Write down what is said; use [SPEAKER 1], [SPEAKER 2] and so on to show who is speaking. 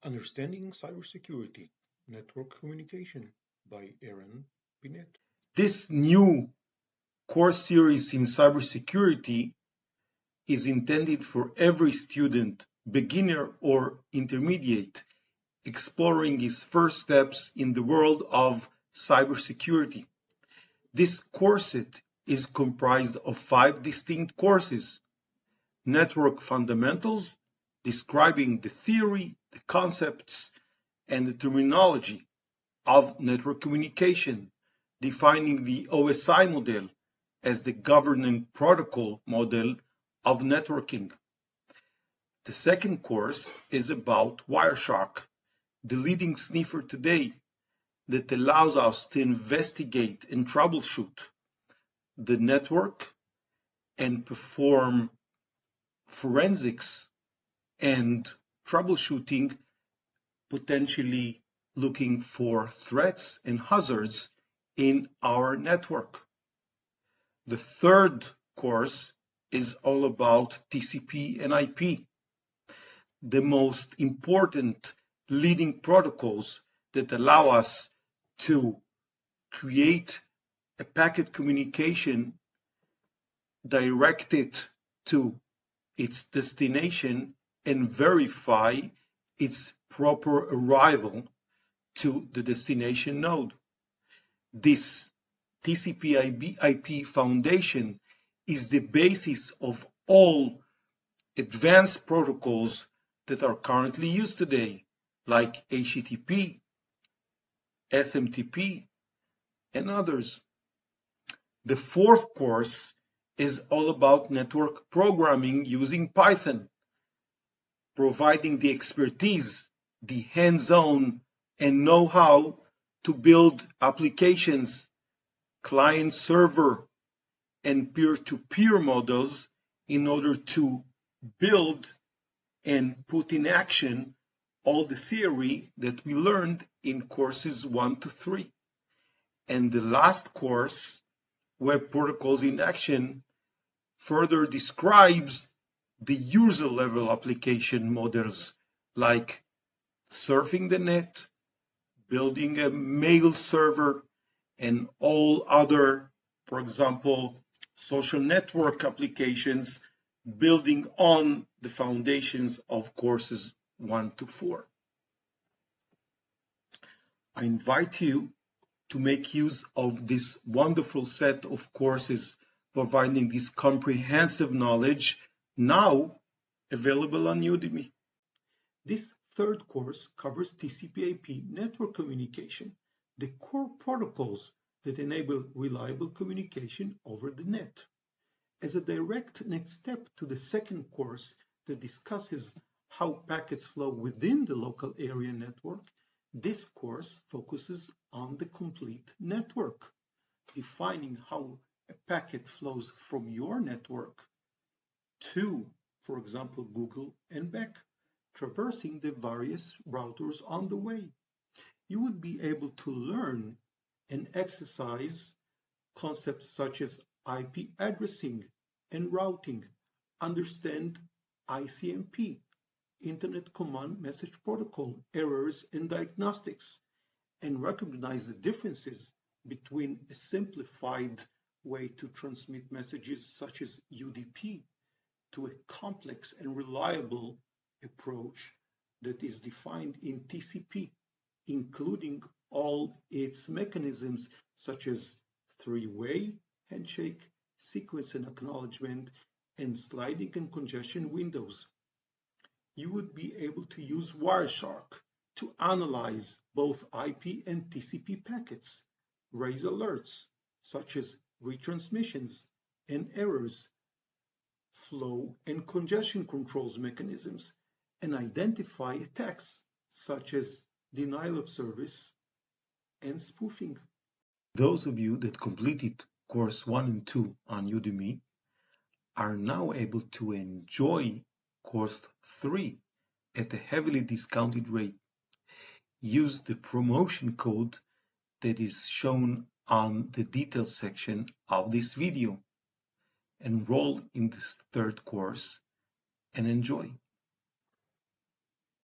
[SPEAKER 1] Understanding Cybersecurity, Network Communication by Aaron Binet.
[SPEAKER 2] This new course series in cybersecurity is intended for every student, beginner or intermediate, exploring his first steps in the world of cybersecurity. This courset is comprised of 5 distinct courses: Network Fundamentals, describing the theory, the concepts, and the terminology of network communication, defining the OSI model as the governing protocol model of networking. The second course is about Wireshark, the leading sniffer today that allows us to investigate and troubleshoot the network and perform forensics and troubleshooting, potentially looking for threats and hazards in our network. The third course is all about TCP and IP, the most important leading protocols that allow us to create a packet communication, direct it to its destination, and verify its proper arrival to the destination node. This TCP/IP foundation is the basis of all advanced protocols that are currently used today, like HTTP, SMTP, and others. The fourth course is all about network programming using Python, providing the expertise, the hands-on, and know-how to build applications, client-server, and peer-to-peer models in order to build and put in action all the theory that we learned in courses 1 to 3. And the last course, Web Protocols in Action, further describes the user-level application models like surfing the net, building a mail server, and all other, for example, social network applications, building on the foundations of courses 1 to 4. I invite you to make use of this wonderful set of courses providing this comprehensive knowledge, now available on Udemy. This third course covers TCP/IP network communication, the core protocols that enable reliable communication over the net. As a direct next step to the second course that discusses how packets flow within the local area network, this course focuses on the complete network, defining how a packet flows from your network to, for example, Google and back, traversing the various routers on the way. You would be able to learn and exercise concepts such as IP addressing and routing, understand ICMP, Internet Command Message Protocol, errors and diagnostics, and recognize the differences between a simplified way to transmit messages such as UDP to a complex and reliable approach that is defined in TCP, including all its mechanisms such as three-way handshake, sequence and acknowledgement, and sliding and congestion windows. You would be able to use Wireshark to analyze both IP and TCP packets, raise alerts such as retransmissions and errors, flow and congestion controls mechanisms, and identify attacks such as denial of service and spoofing. Those of you that completed course 1 and 2 on Udemy are now able to enjoy course 3 at a heavily discounted rate. Use the promotion code that is shown on the details section of this video. Enroll in this third course and enjoy.